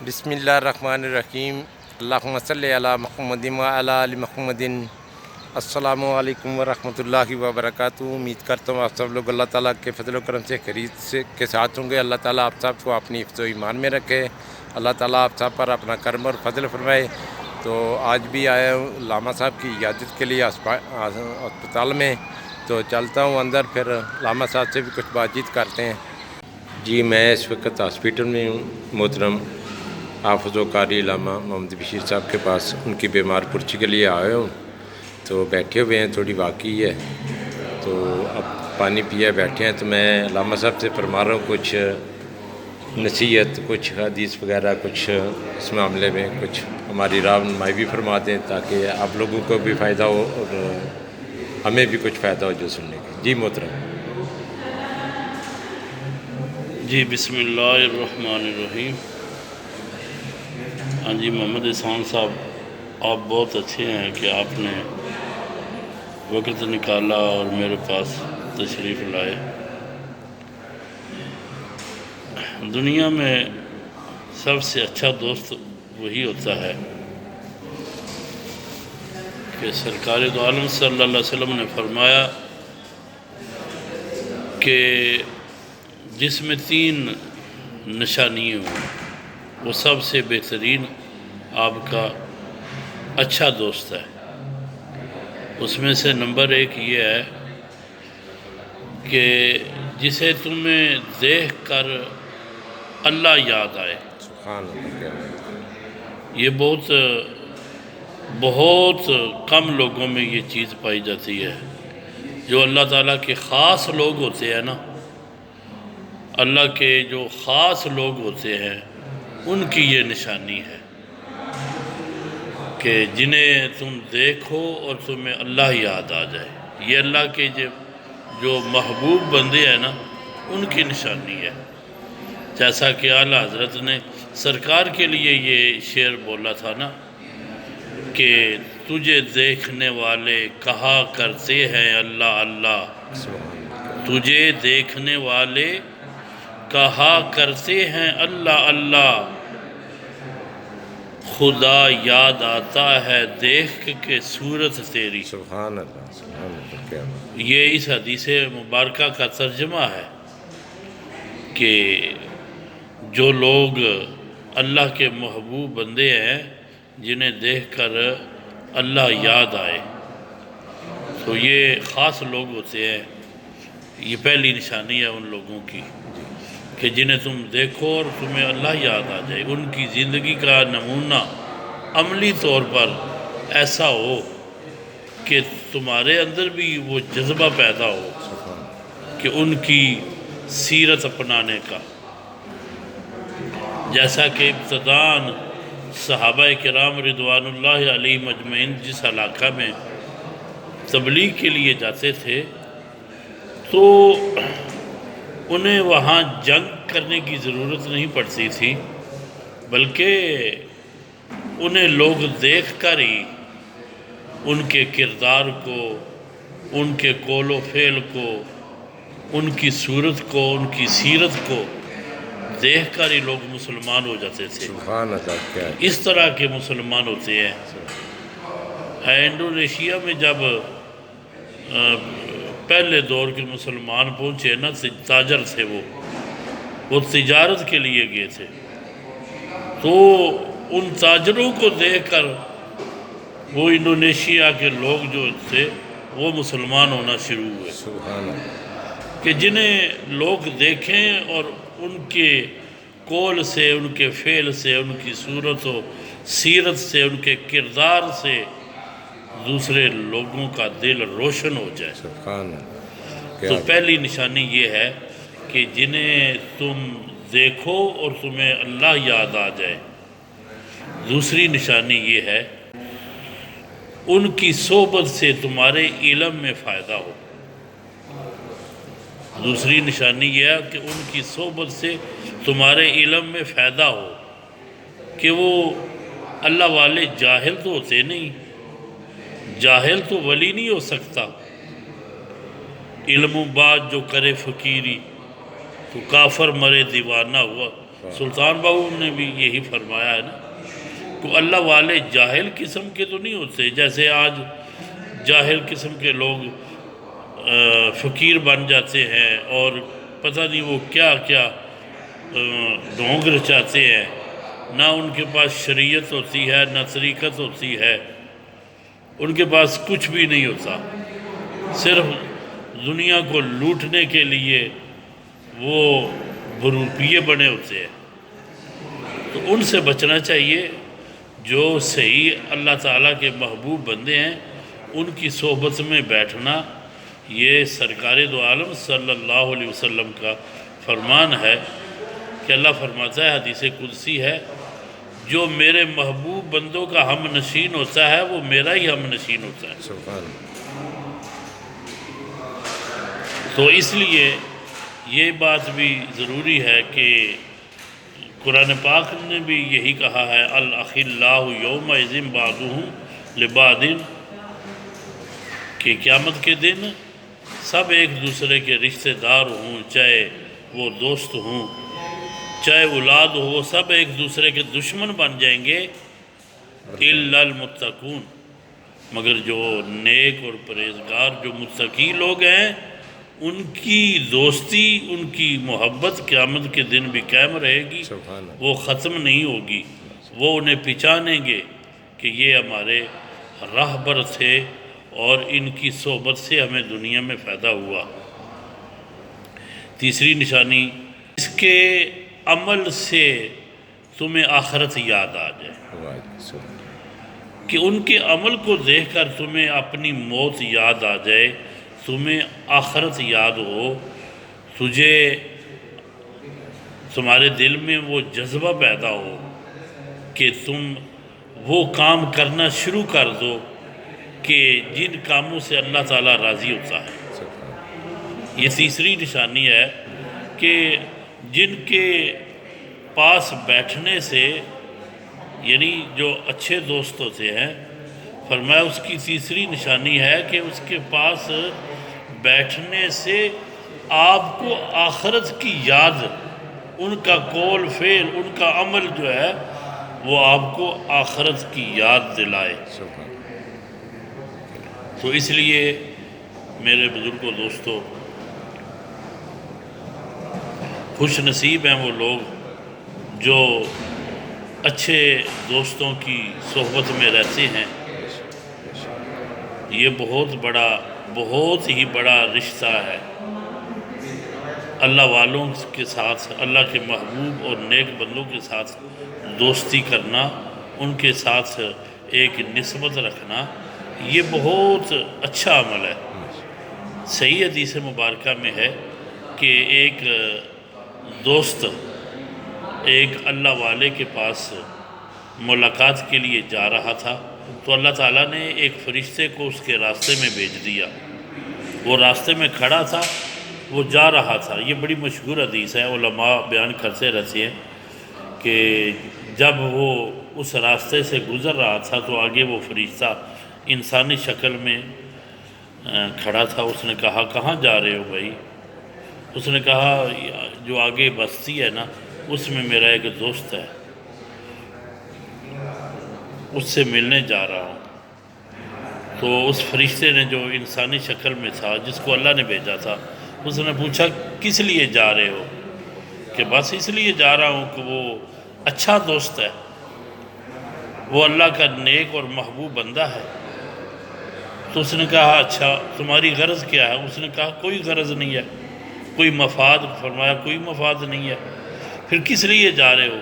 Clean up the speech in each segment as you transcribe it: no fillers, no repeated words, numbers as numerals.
بسم اللہ الرحمن الرحیم اللہم صلی علی محمد وعلی آل محمد۔ السلام علیکم ورحمۃ اللہ وبرکاتہ۔ امید کرتا ہوں آپ سب لوگ اللہ تعالیٰ کے فضل و کرم سے خرید کے ساتھ ہوں گے۔ اللہ تعالیٰ آپ سب کو اپنی حفظ و ایمان میں رکھے۔ اللہ تعالیٰ آپ سب پر اپنا کرم اور فضل فرمائے۔ تو آج بھی آیا ہوں لاما صاحب کی عیادت کے لیے اسپتال میں، تو چلتا ہوں اندر، پھر لاما صاحب سے بھی کچھ بات چیت کرتے ہیں۔ جی میں اس وقت ہاسپٹل میں ہوں، محترم حافظ و قاری علامہ محمد بشیر صاحب کے پاس ان کی بیمار پرچی کے لیے آئے ہوں، تو بیٹھے ہوئے ہیں، تھوڑی واقعی ہے، تو اب پانی پیا بیٹھے ہیں، تو میں علامہ صاحب سے فرما رہا ہوں کچھ نصیحت، کچھ حدیث وغیرہ، کچھ اس معاملے میں کچھ ہماری رہنمائی بھی فرما دیں تاکہ آپ لوگوں کو بھی فائدہ ہو اور ہمیں بھی کچھ فائدہ ہو جو سننے کے۔ جی محترم۔ جی بسم اللہ الرحمن الرحیم۔ ہاں جی محمد احسان صاحب، آپ بہت اچھے ہیں کہ آپ نے وقت نکالا اور میرے پاس تشریف لائے۔ دنیا میں سب سے اچھا دوست وہی ہوتا ہے کہ سرکار دو عالم صلی اللہ علیہ وسلم نے فرمایا کہ جس میں 3 نشانیاں ہوں وہ سب سے بہترین آپ کا اچھا دوست ہے۔ اس میں سے نمبر 1 یہ ہے کہ جسے تمہیں دیکھ کر اللہ یاد آئے۔ سبحان اللہ۔ یہ بہت کم لوگوں میں یہ چیز پائی جاتی ہے۔ جو اللہ تعالیٰ کے خاص لوگ ہوتے ہیں نا، اللہ کے جو خاص لوگ ہوتے ہیں ان کی یہ نشانی ہے کہ جنہیں تم دیکھو اور تمہیں اللہ یاد آ جائے۔ یہ اللہ کے جو محبوب بندے ہیں نا ان کی نشانی ہے۔ جیسا کہ اعلیٰ حضرت نے سرکار کے لیے یہ شعر بولا تھا نا کہ تجھے دیکھنے والے کہا کرتے ہیں اللہ اللہ، تجھے دیکھنے والے کہا کرتے ہیں اللہ اللہ، خدا یاد آتا ہے دیکھ کے صورت تیری۔ سبحان اللہ، سبحان اللہ، کیا بات۔ یہ اس حدیث مبارکہ کا ترجمہ ہے کہ جو لوگ اللہ کے محبوب بندے ہیں جنہیں دیکھ کر اللہ یاد آئے، تو یہ خاص لوگ ہوتے ہیں۔ یہ پہلی نشانی ہے ان لوگوں کی کہ جنہیں تم دیکھو اور تمہیں اللہ یاد آ جائے۔ ان کی زندگی کا نمونہ عملی طور پر ایسا ہو کہ تمہارے اندر بھی وہ جذبہ پیدا ہو کہ ان کی سیرت اپنانے کا۔ جیسا کہ ابتداً صحابہ کرام رضوان اللہ علیہ مجمعین جس علاقہ میں تبلیغ کے لیے جاتے تھے تو انہیں وہاں جنگ کرنے کی ضرورت نہیں پڑتی تھی، بلکہ انہیں لوگ دیکھ کر ہی ان کے کردار کو، ان کے قول و فعل کو، ان کی صورت کو، ان کی سیرت کو دیکھ کر ہی لوگ مسلمان ہو جاتے تھے۔ سبحان اللہ، کیا ہے۔ اس طرح کے مسلمان ہوتے ہیں۔ انڈونیشیا میں جب پہلے دور کے مسلمان پہنچے نا، تاجر تھے وہ تجارت کے لیے گئے تھے، تو ان تاجروں کو دیکھ کر وہ انڈونیشیا کے لوگ جو تھے وہ مسلمان ہونا شروع ہوئے سبحان اللہ۔ کہ جنہیں لوگ دیکھیں اور ان کے قول سے، ان کے فعل سے، ان کی صورت و سیرت سے، ان کے کردار سے دوسرے لوگوں کا دل روشن ہو جائے۔ سبحان اللہ، تو پہلی نشانی یہ ہے کہ جنہیں تم دیکھو اور تمہیں اللہ یاد آ جائے۔ دوسری نشانی یہ ہے ان کی صحبت سے تمہارے علم میں فائدہ ہو۔ دوسری نشانی یہ ہے کہ ان کی صحبت سے تمہارے علم میں فائدہ ہو کہ وہ اللہ والے جاہل تو ہوتے نہیں، جاہل تو ولی نہیں ہو سکتا۔ علم و بات جو کرے فقیری تو کافر مرے دیوانہ ہوا، سلطان باہو نے بھی یہی فرمایا ہے نا کہ اللہ والے جاہل قسم کے تو نہیں ہوتے، جیسے آج جاہل قسم کے لوگ فقیر بن جاتے ہیں اور پتہ نہیں وہ کیا کیا ڈھونگ رچاتے ہیں، نہ ان کے پاس شریعت ہوتی ہے نہ طریقت ہوتی ہے، ان کے پاس کچھ بھی نہیں ہوتا، صرف دنیا کو لوٹنے کے لیے وہ بروپیے بنے ہوتے ہیں۔ تو ان سے بچنا چاہیے۔ جو صحیح اللہ تعالیٰ کے محبوب بندے ہیں ان کی صحبت میں بیٹھنا، یہ سرکار دو عالم صلی اللہ علیہ وسلم کا فرمان ہے کہ اللہ فرماتا ہے، حدیث قدسی ہے، جو میرے محبوب بندوں کا ہم نشین ہوتا ہے وہ میرا ہی ہم نشین ہوتا ہے۔ سبحان تو اس لیے یہ بات بھی ضروری ہے کہ قرآن پاک نے بھی یہی کہا ہے، الاخلاء یومئذ بعضهم لبعض، کہ قیامت کے دن سب ایک دوسرے کے رشتہ دار ہوں، چاہے وہ دوست ہوں چاہے اولاد ہو، وہ سب ایک دوسرے کے دشمن بن جائیں گے، الا المتقون، مگر جو نیک اور پرہیزگار جو متقی لوگ ہیں ان کی دوستی، ان کی محبت قیامت کے دن بھی قائم رہے گی، سبحان اللہ۔ وہ ختم نہیں ہوگی۔ وہ انہیں پہچانیں گے کہ یہ ہمارے راہبر تھے اور ان کی صحبت سے ہمیں دنیا میں فائدہ ہوا۔ تیسری نشانی، اس کے عمل سے تمہیں آخرت یاد آ جائے، کہ ان کے عمل کو دیکھ کر تمہیں اپنی موت یاد آ جائے، تمہیں آخرت یاد ہو، تجھے تمہارے دل میں وہ جذبہ پیدا ہو کہ تم وہ کام کرنا شروع کر دو کہ جن کاموں سے اللہ تعالیٰ راضی ہوتا ہے۔ یہ تیسری نشانی ہے کہ جن کے پاس بیٹھنے سے، یعنی جو اچھے دوست ہوتے ہیں، فرمایا اس کی تیسری نشانی ہے کہ اس کے پاس بیٹھنے سے آپ کو آخرت کی یاد، ان کا قول فعل، ان کا عمل جو ہے وہ آپ کو آخرت کی یاد دلائے۔ تو اس لیے میرے بزرگوں دوستو، خوش نصیب ہیں وہ لوگ جو اچھے دوستوں کی صحبت میں رہتے ہیں۔ یہ بہت ہی بڑا رشتہ ہے اللہ والوں کے ساتھ، اللہ کے محبوب اور نیک بندوں کے ساتھ دوستی کرنا، ان کے ساتھ ایک نسبت رکھنا، یہ بہت اچھا عمل ہے۔ صحیح حدیث مبارکہ میں ہے کہ ایک دوست ایک اللہ والے کے پاس ملاقات کے لیے جا رہا تھا، تو اللہ تعالیٰ نے ایک فرشتے کو اس کے راستے میں بھیج دیا۔ وہ راستے میں کھڑا تھا، وہ جا رہا تھا۔ یہ بڑی مشہور حدیث ہے، علماء بیان کرتے رہتے ہیں کہ جب وہ اس راستے سے گزر رہا تھا تو آگے وہ فرشتہ انسانی شکل میں کھڑا تھا۔ اس نے کہا، کہاں جا رہے ہو بھائی؟ اس نے کہا، جو آگے بستی ہے نا اس میں میرا ایک دوست ہے، اس سے ملنے جا رہا ہوں۔ تو اس فرشتے نے جو انسانی شکل میں تھا، جس کو اللہ نے بھیجا تھا، اس نے پوچھا کس لیے جا رہے ہو؟ کہ بس اس لیے جا رہا ہوں کہ وہ اچھا دوست ہے، وہ اللہ کا نیک اور محبوب بندہ ہے۔ تو اس نے کہا، اچھا تمہاری غرض کیا ہے؟ اس نے کہا، کوئی غرض نہیں ہے، کوئی مفاد؟ فرمایا، کوئی مفاد نہیں ہے۔ پھر کس لیے جا رہے ہو؟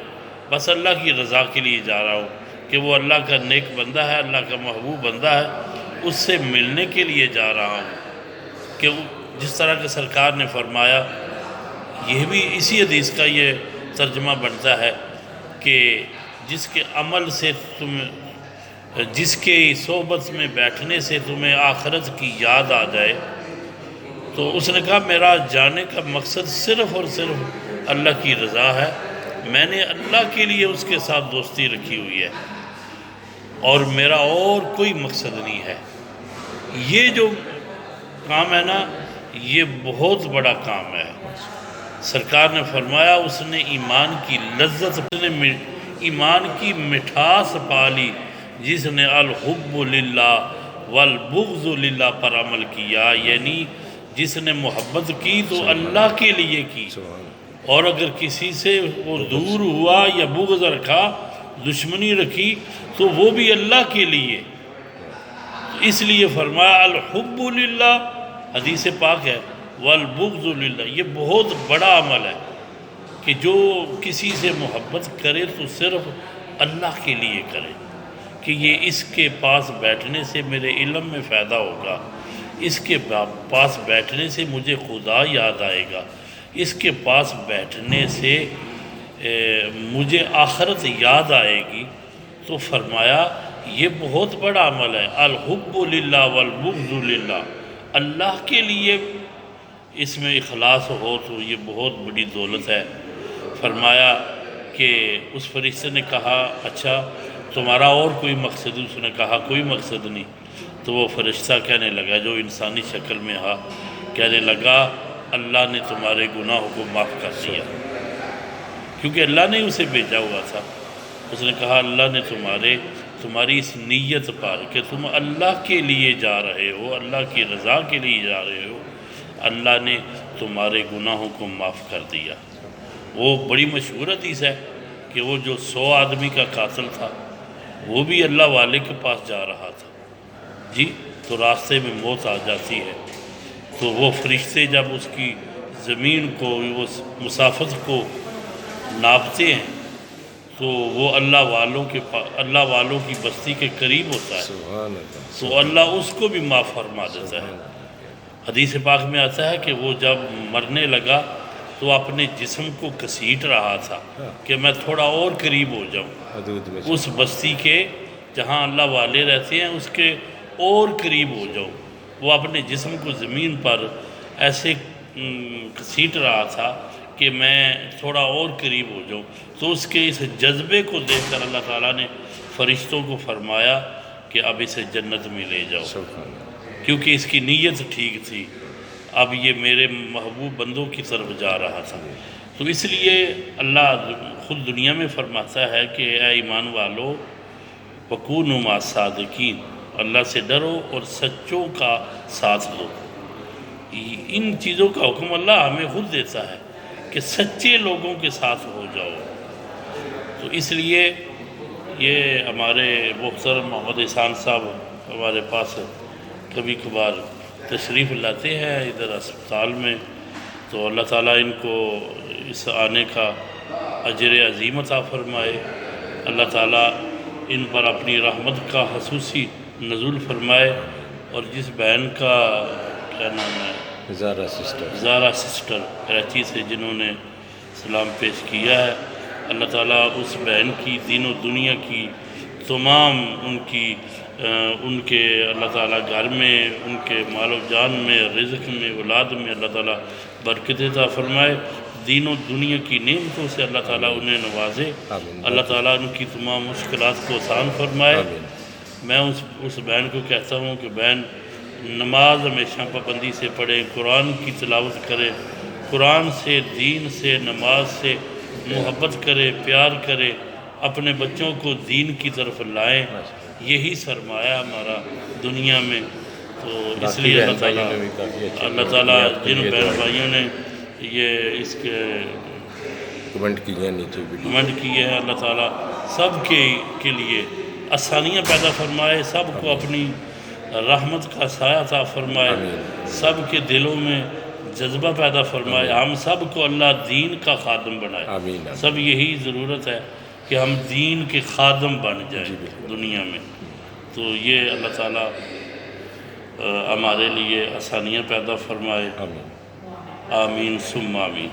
بس اللہ کی رضا کے لیے جا رہا ہوں کہ وہ اللہ کا نیک بندہ ہے، اللہ کا محبوب بندہ ہے، اس سے ملنے کے لیے جا رہا ہوں۔ کہ جس طرح کہ سرکار نے فرمایا، یہ بھی اسی حدیث کا یہ ترجمہ بنتا ہے کہ جس کے عمل سے جس کے صحبت میں بیٹھنے سے تمہیں آخرت کی یاد آ جائے، تو اس نے کہا میرا جانے کا مقصد صرف اور صرف اللہ کی رضا ہے، میں نے اللہ کے لیے اس کے ساتھ دوستی رکھی ہوئی ہے اور میرا اور کوئی مقصد نہیں ہے۔ یہ جو کام ہے نا، یہ بہت بڑا کام ہے، سرکار نے فرمایا اس نے ایمان کی لذت، اس نے ایمان کی مٹھاس پالی جس نے الحب للہ والبغض للہ پر عمل کیا، یعنی جس نے محبت کی تو اللہ کے لیے کی، اور اگر کسی سے وہ دور ہوا یا بغض رکھا، دشمنی رکھی، تو وہ بھی اللہ کے لیے۔ اس لیے فرمایا الحب للہ، حدیث پاک ہے، والبغض للہ۔ یہ بہت بڑا عمل ہے کہ جو کسی سے محبت کرے تو صرف اللہ کے لیے کرے، کہ یہ اس کے پاس بیٹھنے سے میرے علم میں فائدہ ہوگا، اس کے پاس بیٹھنے سے مجھے خدا یاد آئے گا، اس کے پاس بیٹھنے سے مجھے آخرت یاد آئے گی۔ تو فرمایا یہ بہت بڑا عمل ہے، الحب للہ والبغض للہ، اللہ کے لیے اس میں اخلاص ہو تو یہ بہت بڑی دولت ہے۔ فرمایا کہ اس فرشتے نے کہا اچھا تمہارا اور کوئی مقصد؟ اس نے کہا کوئی مقصد نہیں۔ تو وہ فرشتہ کہنے لگا جو انسانی شکل میں ہا، کہنے لگا اللہ نے تمہارے گناہوں کو معاف کر دیا، کیونکہ اللہ نے اسے بھیجا ہوا تھا۔ اس نے کہا اللہ نے تمہاری اس نیت پر کہ تم اللہ کے لیے جا رہے ہو، اللہ کی رضا کے لیے جا رہے ہو، اللہ نے تمہارے گناہوں کو معاف کر دیا۔ وہ بڑی مشہور حدیث ہے کہ وہ جو 100 آدمی کا قاتل تھا وہ بھی اللہ والے کے پاس جا رہا تھا، جی، تو راستے میں موت آ جاتی ہے، تو وہ فرشتے جب اس کی زمین کو، وہ مسافت کو ناپتے ہیں تو وہ اللہ والوں کی بستی کے قریب ہوتا ہے، تو اللہ اس کو بھی معاف فرما دیتا ہے۔ حدیث پاک میں آتا ہے کہ وہ جب مرنے لگا تو اپنے جسم کو گھسیٹ رہا تھا کہ میں تھوڑا اور قریب ہو جاؤں، اس بستی کے جہاں اللہ والے رہتے ہیں اس کے اور قریب ہو جاؤں۔ وہ اپنے جسم کو زمین پر ایسے گھسیٹ رہا تھا کہ میں تھوڑا اور قریب ہو جاؤں، تو اس کے اس جذبے کو دیکھ کر اللہ تعالیٰ نے فرشتوں کو فرمایا کہ اب اسے جنت میں لے جاؤ، کیونکہ اس کی نیت ٹھیک تھی، اب یہ میرے محبوب بندوں کی طرف جا رہا تھا۔ تو اس لیے اللہ خود دنیا میں فرماتا ہے کہ اے ایمان والو وَكُونُوا مَعَ الصَّادِقِينَ، اللہ سے ڈرو اور سچوں کا ساتھ دو۔ ان چیزوں کا حکم اللہ ہمیں خود دیتا ہے کہ سچے لوگوں کے ساتھ ہو جاؤ۔ تو اس لیے یہ ہمارے محترم محمد احسان صاحب ہمارے پاس کبھی کبھار تشریف لاتے ہیں ادھر اسپتال میں، تو اللہ تعالیٰ ان کو اس آنے کا اجر عظیم عطا فرمائے، اللہ تعالیٰ ان پر اپنی رحمت کا خصوصی نزول فرمائے، اور جس بہن کا کیا نام ہے، زارا سسٹر کراچی سے، جنہوں نے سلام پیش کیا ہے، اللہ تعالیٰ اس بہن کی دین و دنیا کی تمام ان کے اللہ تعالیٰ گھر میں، ان کے مال و جان میں، رزق میں، اولاد میں اللہ تعالیٰ برکت عطا فرمائے، دین و دنیا کی نعمتوں سے اللہ تعالیٰ انہیں نوازے، اللہ تعالیٰ ان کی تمام مشکلات کو آسان فرمائے۔ میں اس بہن کو کہتا ہوں کہ بہن نماز ہمیشہ پابندی سے پڑھیں، قرآن کی تلاوت کرے، قرآن سے، دین سے، نماز سے محبت کرے، پیار کرے، اپنے بچوں کو دین کی طرف لائیں، یہی سرمایہ ہمارا دنیا میں۔ تو اس لیے اللہ تعالیٰ جن بہن بھائیوں نے یہ اس کے کمنٹ کیے ہیں، اللہ تعالیٰ سب کے لیے آسانیاں پیدا فرمائے، سب کو اپنی رحمت کا سایہ عطا فرمائے، سب کے دلوں میں جذبہ پیدا فرمائے، ہم سب کو اللہ دین کا خادم بنائے۔ سب یہی ضرورت ہے کہ ہم دین کے خادم بن جائیں دنیا میں۔ تو یہ اللہ تعالیٰ ہمارے لیے آسانیاں پیدا فرمائے، آمین ثم آمین۔